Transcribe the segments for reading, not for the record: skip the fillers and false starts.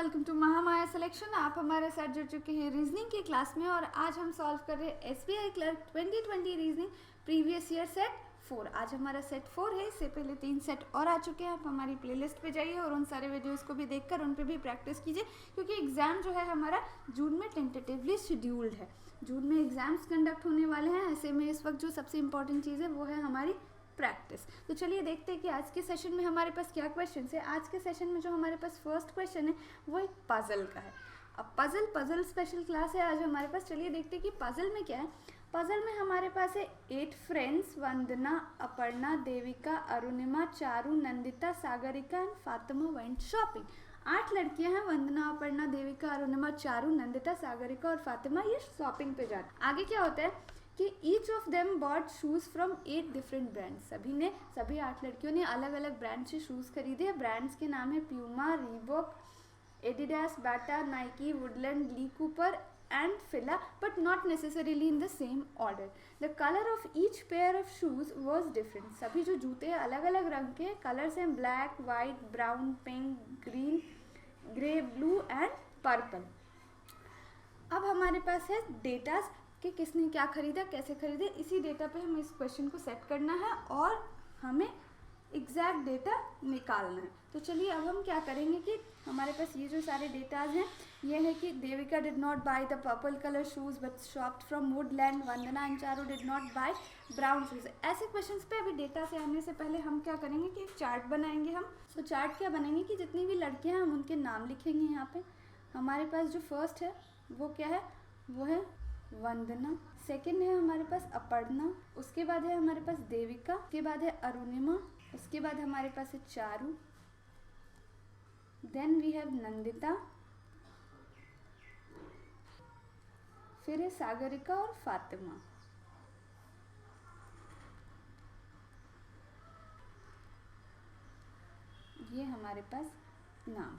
Welcome to Mahamaya selection. आप हमारे साथ जुड़ चुके हैं रीजनिंग की क्लास में और आज हम सॉल्व कर रहे हैं SBI clerk 2020 reasoning previous year set 4। आज हमारा सेट 4 है। इससे पहले 3 सेट और आ चुके हैं। आप हमारी प्लेलिस्ट पे जाइए और उन सारे वीडियोस को भी देखकर उन पे भी प्रैक्टिस कीजिए, क्योंकि एग्जाम जो है हमारा जून में टेंटेटिवली शेड्यूल्ड है। जून में एग्जाम्स कंडक्ट होने वाले हैं। ऐसे में इस वक्त जो सबसे इंपॉर्टेंट चीज़ है वो है हमारी प्रैक्टिस। तो चलिए देखते हैं कि आज के सेशन में हमारे पास क्या क्वेश्चन है। आज के सेशन में जो हमारे पास फर्स्ट क्वेश्चन है वो एक पजल का है। अब पजल स्पेशल क्लास है आज हमारे पास। चलिए देखते हैं कि पजल में क्या है। पजल में हमारे पास है 8 friends, Vandana, Aparna, Devika, Arunima, Charu, Nandita, Sagarika and Fatima went shopping. 8 लड़कियां हैं, वंदना, अपर्णा, देविका, अरुणिमा, चारू, नंदिता, सागरिका और फातिमा, ये शॉपिंग पे जाते हैं। आगे क्या होता है कि each of them bought shoes from 8 different brands. सभी 8 लड़कियों ने अलग अलग ब्रांड से शूज़ खरीदे। ब्रांड्स के नाम है Puma, Reebok, Adidas, Bata, Nike, Woodland, Lee Cooper and Fila, but not necessarily in the same order. The colour of each pair of shoes was different. सभी जो जूते हैं अलग अलग रंग के, कलर्स हैं black, white, brown, pink, green, grey, blue and purple. अब हमारे पास है डेटास कि किसने क्या खरीदा, कैसे खरीदे। इसी डेटा पे हमें इस क्वेश्चन को सेट करना है और हमें एग्जैक्ट डेटा निकालना है। तो चलिए अब हम क्या करेंगे कि हमारे पास ये जो सारे डेटाज हैं ये है कि Devika did not buy the purple colour shoes but shopped from Woodland, Vandana and Charu did not buy brown shoes. ऐसे क्वेश्चंस पे अभी डेटा से आने से पहले हम क्या करेंगे कि एक चार्ट बनाएंगे हम। तो चार्ट क्या बनाएंगे कि जितनी भी लड़कियाँ हैं हम उनके नाम लिखेंगे यहाँ पे। हमारे पास जो फर्स्ट है वो क्या है, वो है वंदना। सेकंड है हमारे पास अपर्णा, उसके बाद है हमारे पास देविका, उसके बाद है अरुणिमा, उसके बाद हमारे पास है Charu, then we have Nandita, फिर है सागरिका और फातिमा। ये हमारे पास नाम।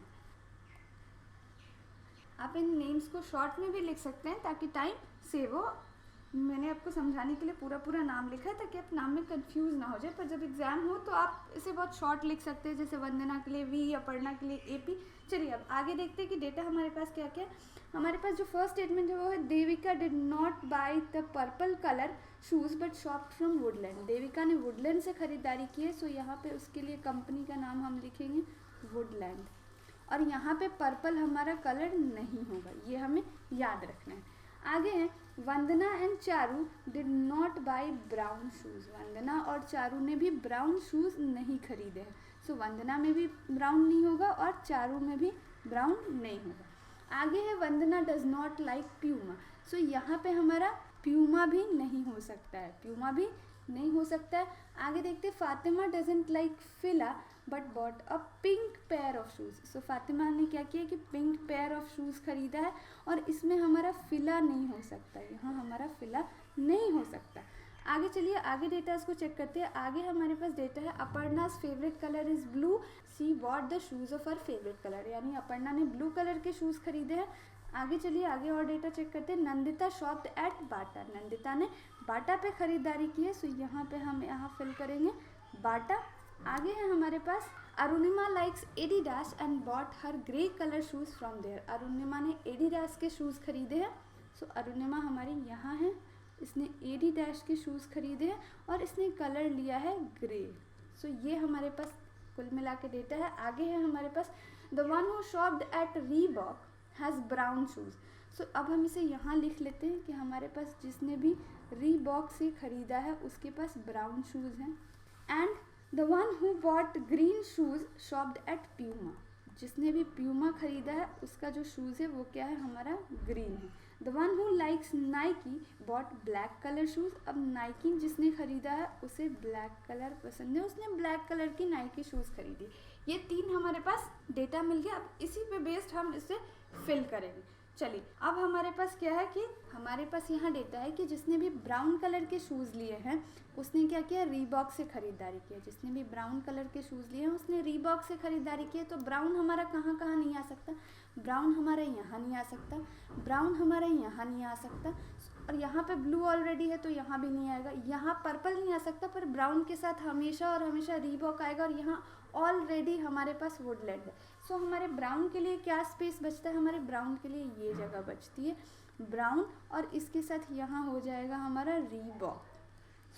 आप इन नेम्स को शॉर्ट में भी लिख सकते हैं ताकि टाइम सेव हो। मैंने आपको समझाने के लिए पूरा नाम लिखा है ताकि आप नाम में कंफ्यूज ना हो जाए, पर जब एग्जाम हो तो आप इसे बहुत शॉर्ट लिख सकते हैं, जैसे वंदना के लिए वी, अपर्णा के लिए एपी। चलिए अब आगे देखते हैं कि डेटा हमारे पास क्या क्या है। हमारे पास जो फर्स्ट स्टेटमेंट है वो है Devika did not buy the purple colour shoes but shopped from Woodland. Devika ने वुडलैंड से खरीदारी की है, सो यहाँ पे उसके लिए कंपनी का नाम हम लिखेंगे वुडलैंड। और यहाँ पे पर्पल हमारा कलर नहीं होगा, ये हमें याद रखना है। आगे है Vandana and Charu did not buy brown shoes. Vandana और चारू ने भी ब्राउन शूज़ नहीं खरीदे हैं, सो वंदना में भी ब्राउन नहीं होगा और चारू में भी ब्राउन नहीं होगा। आगे है वंदना डज नॉट लाइक प्यूमा, सो यहाँ पे हमारा प्यूमा भी नहीं हो सकता है, प्यूमा भी नहीं हो सकता है। आगे देखते हैं Fatima doesn't like Fila but bought a pink pair of shoes. So Fatima ने क्या किया कि पिंक पेयर ऑफ शूज़ खरीदा है और इसमें हमारा फिला नहीं हो सकता, यहाँ हमारा फिला नहीं हो सकता। आगे चलिए आगे डेटा इसको चेक करते हैं। आगे हमारे पास डेटा है Aparna's favourite colour is blue, she bought the shoes of her favourite colour, यानी अपर्णा ने ब्लू कलर के शूज़ खरीदे हैं। आगे चलिए आगे और डेटा चेक करते हैं। नंदिता शॉप्ड एट बाटा, नंदिता ने बाटा पे खरीदारी की है, सो यहाँ पे हम यहाँ फिल करेंगे बाटा। आगे है हमारे पास Arunima likes Adidas and bought her grey colour shoes from there. Arunima ने एडिडास के शूज़ खरीदे हैं, सो अरुणिमा हमारी यहाँ है, इसने एडिडास के शूज़ खरीदे हैं और इसने कलर लिया है ग्रे। सो ये हमारे पास कुल मिला के डेटा है। आगे है हमारे पास the one who shopped at Reebok has brown shoes. So अब हम इसे यहाँ लिख लेते हैं कि हमारे पास जिसने भी रीबॉक से ख़रीदा है उसके पास ब्राउन शूज़ हैं। And the one who bought green shoes shopped at Puma, जिसने भी प्यूमा ख़रीदा है उसका जो शूज़ है वो क्या है, हमारा ग्रीन है। The one who likes Nike bought black colour shoes. अब नाइकी जिसने ख़रीदा है उसे ब्लैक कलर पसंद है, उसने ब्लैक कलर की नाइकी शूज़ खरीदी। ये 3 हमारे पास डेटा मिल गया। अब इसी पे बेस्ड हम इसे फिल करेंगे। चलिए अब हमारे पास क्या है कि हमारे पास यहाँ डेटा है कि जिसने भी ब्राउन कलर के शूज़ लिए हैं उसने क्या किया, रीबॉक से ख़रीदारी की है। जिसने भी ब्राउन कलर के शूज़ लिए हैं उसने रीबॉक से ख़रीदारी की है। तो ब्राउन हमारा कहाँ कहाँ नहीं आ सकता, ब्राउन हमारा यहाँ नहीं आ सकता, ब्राउन हमारा यहाँ नहीं आ सकता, और यहाँ पे ब्लू ऑलरेडी है तो यहाँ भी नहीं आएगा। यहाँ पर्पल नहीं आ सकता, पर ब्राउन के साथ हमेशा और हमेशा रीबॉक आएगा और यहाँ ऑलरेडी हमारे पास वुडलैंड है। सो हमारे ब्राउन के लिए क्या स्पेस बचता है, हमारे ब्राउन के लिए ये जगह बचती है ब्राउन, और इसके साथ यहाँ हो जाएगा हमारा रीबॉक।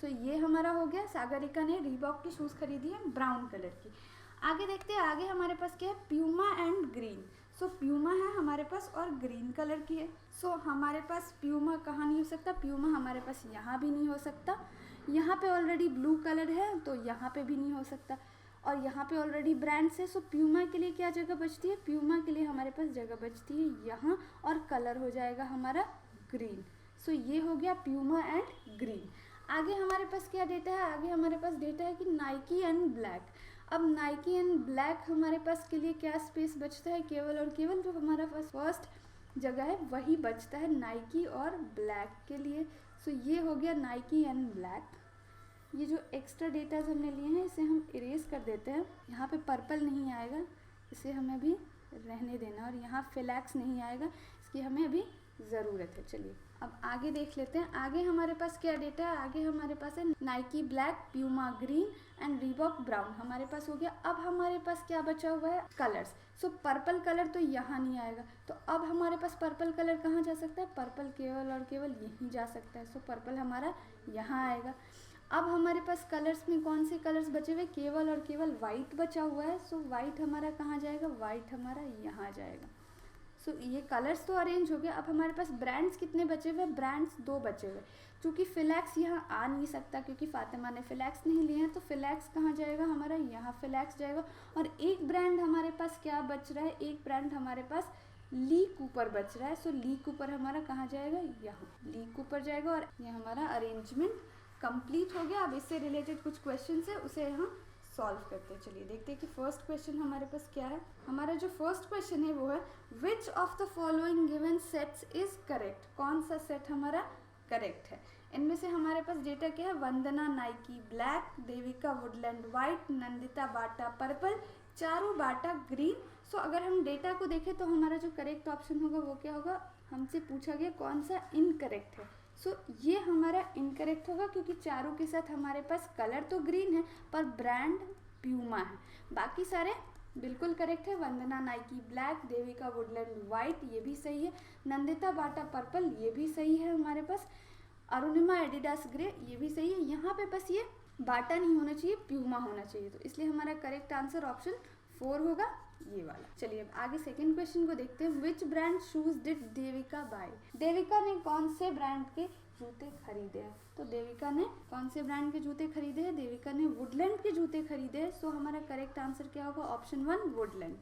सो ये हमारा हो गया, सागरिका ने रीबॉक की शूज़ खरीदी है ब्राउन कलर की। आगे देखते हैं, आगे हमारे पास क्या है, Puma and green. So Puma है हमारे पास और ग्रीन कलर की है। सो हमारे पास प्यूमा कहाँ नहीं हो सकता, प्यूमा हमारे पास यहाँ भी नहीं हो सकता, यहाँ पे ऑलरेडी ब्लू कलर है तो यहाँ पे भी नहीं हो सकता, और यहाँ पे ऑलरेडी ब्रांड्स है। सो प्यूमा के लिए क्या जगह बचती है, प्यूमा के लिए हमारे पास जगह बचती है यहाँ, और कलर हो जाएगा हमारा ग्रीन। सो ये हो गया प्यूमा एंड ग्रीन। आगे हमारे पास क्या डेटा है, आगे हमारे पास डेटा है कि नाइकी एंड ब्लैक। अब नाइकी एंड ब्लैक हमारे पास के लिए क्या स्पेस बचता है, केवल और केवल जो हमारा पास फर्स्ट जगह है वही बचता है नाइकी और ब्लैक के लिए। सो ये हो गया नाइकी एंड ब्लैक। ये जो एक्स्ट्रा डेटाज हमने लिए हैं इसे हम इरेज कर देते हैं, यहाँ पे पर्पल नहीं आएगा, इसे हमें अभी रहने देना, और यहाँ फ्लैक्स नहीं आएगा, इसकी हमें अभी ज़रूरत है। चलिए अब आगे देख लेते हैं, आगे हमारे पास क्या डेटा है, आगे हमारे पास है Nike black, Puma green and Reebok brown हमारे पास हो गया। अब हमारे पास क्या बचा हुआ है, कलर्स। सो पर्पल कलर तो यहाँ नहीं आएगा, तो अब हमारे पास पर्पल कलर कहाँ जा सकता है, पर्पल केवल और केवल यहीं जा सकता है। सो पर्पल हमारा यहाँ आएगा। अब हमारे पास कलर्स में कौन से कलर्स बचे हुए, केवल और केवल वाइट बचा हुआ है। सो वाइट हमारा कहाँ जाएगा, वाइट हमारा यहाँ जाएगा। सो ये कलर्स तो अरेंज हो गया। अब हमारे पास ब्रांड्स कितने बचे हुए, ब्रांड्स 2 बचे हुए। क्योंकि फ्लैक्स यहाँ आ नहीं सकता, क्योंकि फातिमा ने फ्लैक्स नहीं लिए हैं, तो फ्लैक्स कहाँ जाएगा हमारा, यहाँ फ्लैक्स जाएगा। और एक ब्रांड हमारे पास क्या बच रहा है, एक ब्रांड हमारे पास ली कूपर बच रहा है। सो ली कूपर हमारा कहाँ जाएगा, यहाँ ली कूपर जाएगा, और ये हमारा अरेंजमेंट कंप्लीट हो गया। अब इससे रिलेटेड कुछ क्वेश्चन है उसे हम सॉल्व करते हैं। चलिए देखते हैं कि फर्स्ट क्वेश्चन हमारे पास क्या है। हमारा जो फर्स्ट क्वेश्चन है वो है विच of the following given sets is correct. कौन सा सेट हमारा करेक्ट है, इनमें से हमारे पास डेटा क्या है, Vandana Nike black, Devika Woodland white, Nandita Bata purple, Charu Bata green. So अगर हम डेटा को देखें तो हमारा जो करेक्ट ऑप्शन होगा वो क्या होगा, हमसे पूछा गया कौन सा इनकरेक्ट है। सो ये हमारा इनकरेक्ट होगा, क्योंकि चारों के साथ हमारे पास कलर तो ग्रीन है पर ब्रांड प्यूमा है। बाकी सारे बिल्कुल करेक्ट है, Vandana Nike black, Devika Woodland white ये भी सही है, नंदिता बाटा पर्पल ये भी सही है हमारे पास, अरुणिमा एडिडास ग्रे ये भी सही है। यहाँ पे बस ये बाटा नहीं होना चाहिए, प्यूमा होना चाहिए, तो इसलिए हमारा करेक्ट आंसर ऑप्शन 4 होगा, ये वाला। चलिए अब आगे सेकंड क्वेश्चन को देखते हैं। Which brand shoes did Devika buy. Devika ने कौन से ब्रांड के जूते खरीदे हैं, तो देविका ने कौन से ब्रांड के जूते खरीदे हैं, देविका ने वुडलैंड के जूते खरीदे हैं। सो हमारा करेक्ट आंसर क्या होगा, ऑप्शन 1 वुडलैंड।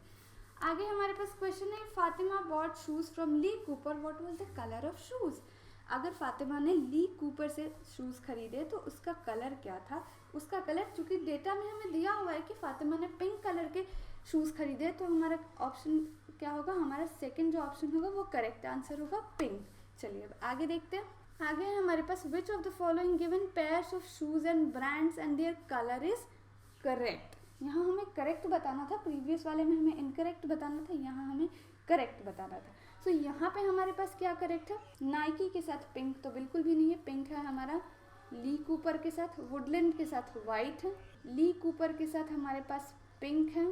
आगे हमारे पास क्वेश्चन है Fatima bought shoes from Lee Cooper, what was the colour of shoes. अगर फातिमा ने ली कूपर से शूज़ खरीदे तो उसका कलर क्या था, उसका कलर, चूँकि डेटा में हमें दिया हुआ है कि फातिमा ने पिंक कलर के शूज़ खरीदे, तो हमारा ऑप्शन क्या होगा, हमारा सेकंड जो ऑप्शन होगा वो करेक्ट आंसर होगा पिंक। चलिए अब आगे देखते हैं। आगे है हमारे पास which of the following given pairs of shoes and brands and their colour is correct. यहाँ हमें करेक्ट बताना था, प्रीवियस वाले में हमें इनकरेक्ट बताना था, यहाँ हमें करेक्ट बताना था। सो यहाँ पे हमारे पास क्या करेक्ट है, नाइकी के साथ पिंक तो बिल्कुल भी नहीं है, पिंक है हमारा ली कूपर के साथ, वुडलैंड के साथ वाइट है, ली कूपर के साथ हमारे पास पिंक है,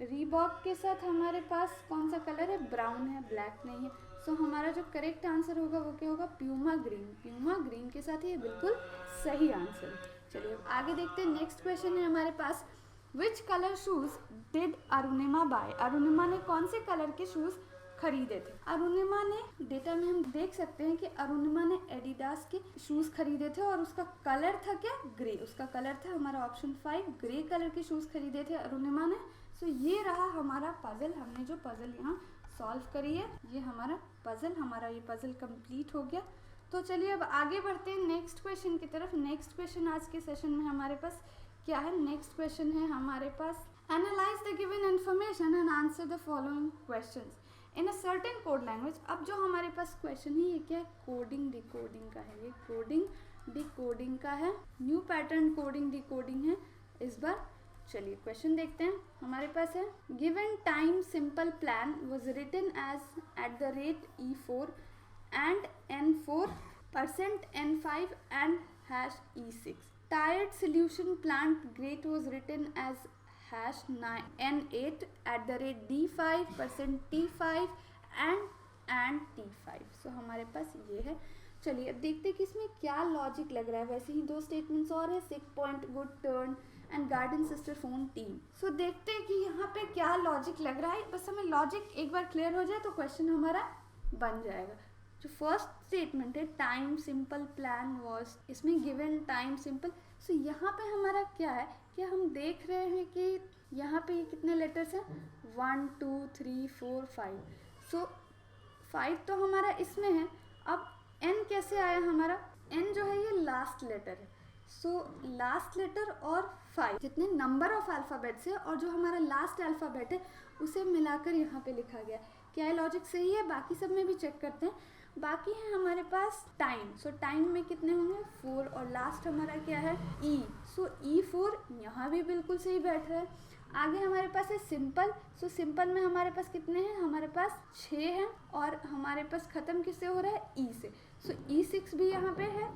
रीबॉक के साथ हमारे पास कौन सा कलर है, ब्राउन है, ब्लैक नहीं है। सो हमारा जो करेक्ट आंसर होगा वो क्या होगा, प्यूमा ग्रीन। प्यूमा ग्रीन के साथ ये बिल्कुल सही आंसर है। चलिए आगे देखते हैं। नेक्स्ट क्वेश्चन है हमारे पास which colour shoes did Arunima buy. Arunima ने कौन से कलर के शूज खरीदे थे। अरुणिमा ने, डेटा में हम देख सकते हैं कि अरुणिमा ने एडिडास के शूज खरीदे थे और उसका कलर था क्या, ग्रे। उसका कलर था हमारा ऑप्शन 5, ग्रे कलर के शूज खरीदे थे अरुणिमा ने। सो ये रहा हमारा पजल, हमने जो पजल यहाँ सॉल्व करी है, ये हमारा पजल, हमारा ये पजल कंप्लीट हो गया। तो चलिए अब आगे बढ़ते हैं नेक्स्ट क्वेश्चन की तरफ। नेक्स्ट क्वेश्चन आज के सेशन में हमारे पास क्या है, नेक्स्ट क्वेश्चन है हमारे पास analyse the given information and answer the following questions in a certain code language. अब जो हमारे पास क्वेश्चन है ये क्या है, कोडिंग डिकोडिंग का है, ये कोडिंग डिकोडिंग का है, न्यू पैटर्न कोडिंग डिकोडिंग है इस बार। चलिए क्वेश्चन देखते हैं। हमारे पास है given time simple plan was written as @E4 and N4% N5 and #E6. Tired solution plant grade was written as #n8@d5% T5 T5। सो हमारे पास ये है। चलिए अब देखते हैं कि इसमें क्या लॉजिक लग रहा है। वैसे ही 2 स्टेटमेंट्स और है, sick point good turn and garden sister phone team. So देखते हैं कि यहाँ पे क्या लॉजिक लग रहा है। बस हमें लॉजिक एक बार क्लियर हो जाए तो क्वेश्चन हमारा बन जाएगा। जो फर्स्ट स्टेटमेंट है टाइम सिंपल प्लान वॉज, इसमें गिवन टाइम सिंपल। सो यहाँ पे हमारा क्या है कि हम देख रहे हैं कि यहाँ पे ये कितने लेटर्स हैं, 1 2 3 4 5। सो 5 तो हमारा इसमें है। अब n कैसे आया हमारा, n जो है ये लास्ट लेटर है। सो लास्ट लेटर और 5 जितने नंबर ऑफ अल्फ़ाबेट्स है और जो हमारा लास्ट अल्फ़ाबेट है उसे मिलाकर यहाँ पे लिखा गया। क्या ये लॉजिक सही है? बाकी सब में भी चेक करते हैं। बाकी है हमारे पास टाइम। सो टाइम में कितने होंगे, 4, और लास्ट हमारा क्या है, ई। सो E4 यहाँ भी बिल्कुल सही बैठ रहा है। आगे हमारे पास है सिंपल। सो सिंपल में हमारे पास कितने हैं, हमारे पास 6 हैं, और हमारे पास ख़त्म किससे हो रहा है, ई से। सो E6 भी यहाँ पे है,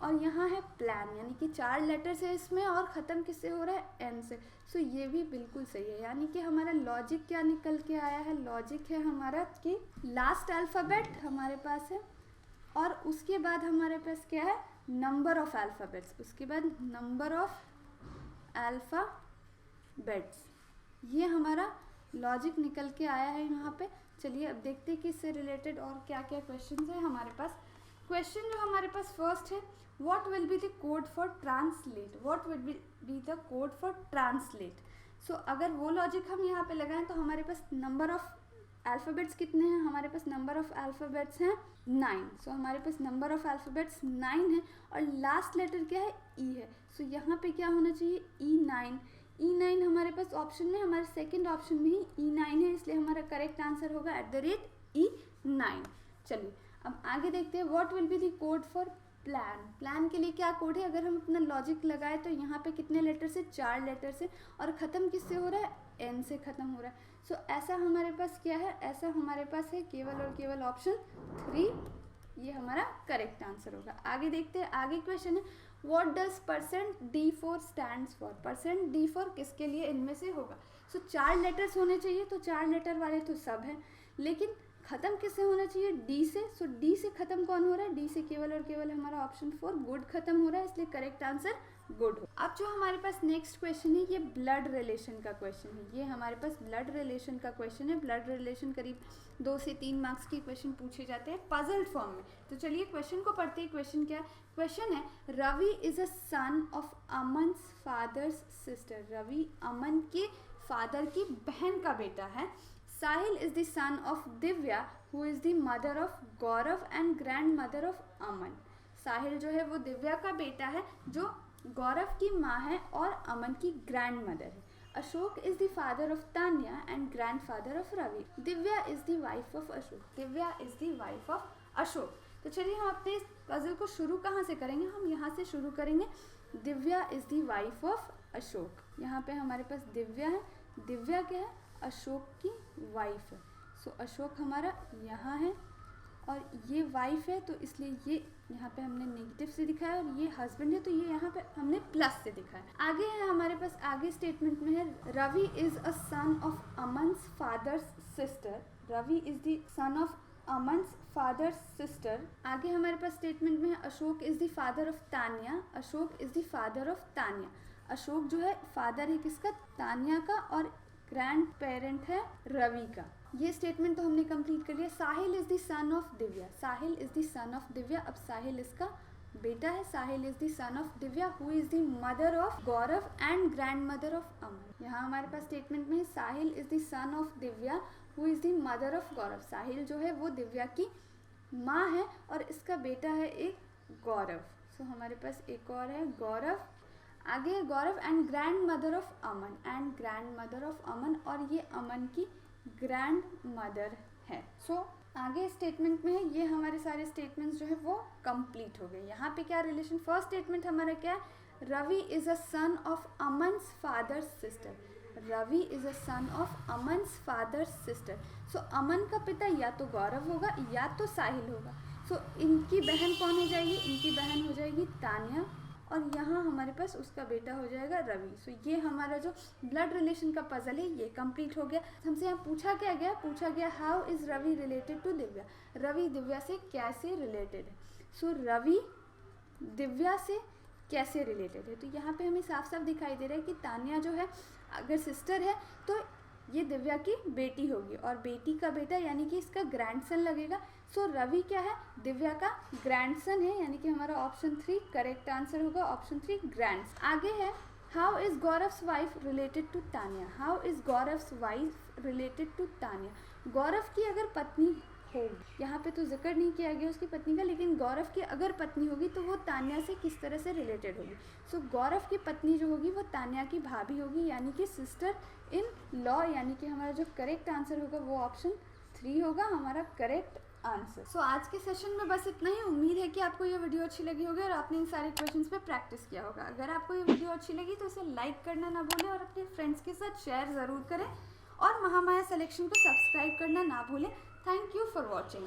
और यहाँ है प्लान, यानी कि 4 लेटर्स है इसमें, और ख़त्म किससे हो रहा है, एन से। सो ये भी बिल्कुल सही है। यानी कि हमारा लॉजिक क्या निकल के आया है, लॉजिक है हमारा कि लास्ट अल्फ़ाबेट हमारे पास है, और उसके बाद हमारे पास क्या है, नंबर ऑफ अल्फ़ाबेट्स, उसके बाद नंबर ऑफ अल्फ़ाबेट्स। ये हमारा लॉजिक निकल के आया है यहाँ पे। चलिए अब देखते हैं कि इससे रिलेटेड और क्या क्या क्वेश्चन है हमारे पास। क्वेश्चन जो हमारे पास फर्स्ट है, what will be the code for translate, what will be the code for translate. So अगर वो लॉजिक हम यहाँ पे लगाएं तो हमारे पास नंबर ऑफ अल्फ़ाबेट्स कितने हैं, हमारे पास नंबर ऑफ अल्फ़ाबेट्स हैं 9। सो हमारे पास नंबर ऑफ अल्फ़ाबेट्स 9 है, और लास्ट लेटर क्या है, ई है। सो यहाँ पे क्या होना चाहिए, E9। E9 हमारे पास ऑप्शन में, हमारे सेकंड ऑप्शन में ही E9 है, इसलिए हमारा करेक्ट आंसर होगा @E9। चलिए अब आगे देखते हैं, what will be the code for plan. Plan के लिए क्या कोड है, अगर हम अपना लॉजिक लगाए तो यहाँ पे कितने लेटर्स है, 4 लेटर्स है, और ख़त्म किससे हो रहा है, एन से ख़त्म हो रहा है। सो ऐसा हमारे पास क्या है, ऐसा हमारे पास है केवल और केवल ऑप्शन 3, ये हमारा करेक्ट आंसर होगा। आगे देखते हैं, आगे क्वेश्चन है, what does %D4 stands for. %D4 किसके लिए इनमें से होगा। सो 4 लेटर्स होने चाहिए, तो 4 लेटर वाले तो सब हैं, लेकिन ख़त्म किससे होना चाहिए, डी से। सो डी से ख़त्म कौन हो रहा है, डी से केवल और केवल हमारा ऑप्शन 4 गुड ख़त्म हो रहा है, इसलिए करेक्ट आंसर गुड हो। अब जो हमारे पास नेक्स्ट क्वेश्चन है, ये ब्लड रिलेशन का क्वेश्चन है। ये हमारे पास ब्लड रिलेशन का क्वेश्चन है। ब्लड रिलेशन करीब 2 से 3 मार्क्स के क्वेश्चन पूछे जाते हैं पजल फॉर्म में। तो चलिए क्वेश्चन को पढ़ते हैं। क्वेश्चन क्या है, क्वेश्चन है, Ravi is a son of Aman's father's sister. Ravi Aman के फादर की बहन का बेटा है। Sahil is the son of Divya who is the mother of Gaurav and grandmother of Aman. Sahil जो है वो दिव्या का बेटा है, जो गौरव की माँ है और अमन की ग्रैंड मदर है। Ashok is the father of Tanya and grandfather of Ravi. Divya is the wife of Ashok. Divya is the wife of Ashok. तो चलिए हम अपने पजल को शुरू कहाँ से करेंगे, हम यहाँ से शुरू करेंगे। Divya is the wife of Ashok. यहाँ पे हमारे पास दिव्या है, दिव्या क्या है, अशोक की वाइफ है। सो अशोक हमारा यहाँ है, और ये वाइफ है, तो इसलिए ये यहाँ पे हमने नेगेटिव से दिखाया, और ये हस्बैंड है तो ये यहाँ पे हमने प्लस से दिखाया। आगे है हमारे पास, आगे स्टेटमेंट में है, Ravi is a son of Aman's father's sister. Ravi is the son of Aman's father's sister. आगे हमारे पास स्टेटमेंट में है, Ashok is the father of Tanya. Ashok is the father of Tanya. Ashok जो है फादर है किसका, तान्या का, और ग्रैंड पेरेंट है रवि का। ये स्टेटमेंट तो हमने कंप्लीट कर लिया। Sahil is the son of Divya. Sahil is the son of Divya. अब साहिल इसका बेटा है। Sahil is the son of Divya who is the mother of Gaurav and grandmother of Aman. यहाँ हमारे पास स्टेटमेंट में है, Sahil is the son of Divya who is the mother of Gaurav. Sahil जो है वो दिव्या की माँ है, और इसका बेटा है एक गौरव। सो हमारे पास एक और है गौरव। आगे Gaurav and grandmother of Aman, and grandmother of Aman, और ये अमन की ग्रैंड मदर है। सो आगे स्टेटमेंट में है, ये हमारे सारे स्टेटमेंट्स जो है वो कंप्लीट हो गए। यहाँ पे क्या रिलेशन, फर्स्ट स्टेटमेंट हमारा क्या है, Ravi is a son of Aman's father's sister. Ravi is a son of Aman's father's sister. So Aman का पिता या तो गौरव होगा या तो साहिल होगा। सो इनकी बहन कौन हो जाएगी, इनकी बहन हो जाएगी तान्या, और यहाँ हमारे पास उसका बेटा हो जाएगा रवि। सो ये हमारा जो ब्लड रिलेशन का पजल है ये कंप्लीट हो गया। हमसे यहाँ पूछा गया how is Ravi related to Divya, Ravi Divya से कैसे रिलेटेड है। सो रवि दिव्या से कैसे रिलेटेड है, तो यहाँ पे हमें साफ साफ दिखाई दे रहा है कि तान्या जो है अगर सिस्टर है तो ये दिव्या की बेटी होगी और बेटी का बेटा यानी कि इसका ग्रैंडसन लगेगा। सो रवि क्या है, दिव्या का ग्रैंडसन है, यानी कि हमारा ऑप्शन 3 करेक्ट आंसर होगा, ऑप्शन 3 ग्रैंड्स। आगे है how is Gaurav's wife related to Tanya, how is Gaurav's wife related to Tanya. Gaurav की अगर पत्नी होगी, यहाँ पे तो जिक्र नहीं किया गया उसकी पत्नी का, लेकिन गौरव की अगर पत्नी होगी तो वो तान्या से किस तरह से रिलेटेड होगी। सो गौरव की पत्नी जो होगी वो तान्या की भाभी होगी, यानी कि सिस्टर इन लॉ, यानी कि हमारा जो करेक्ट आंसर होगा वो ऑप्शन 3 होगा हमारा करेक्ट आंसर। सो आज के सेशन में बस इतना ही। उम्मीद है कि आपको ये वीडियो अच्छी लगी होगी और आपने इन सारे क्वेश्चंस पे प्रैक्टिस किया होगा। अगर आपको ये वीडियो अच्छी लगी तो इसे लाइक करना ना भूलें और अपने फ्रेंड्स के साथ शेयर ज़रूर करें और महामाया सिलेक्शन को सब्सक्राइब करना ना भूलें। Thank you for watching.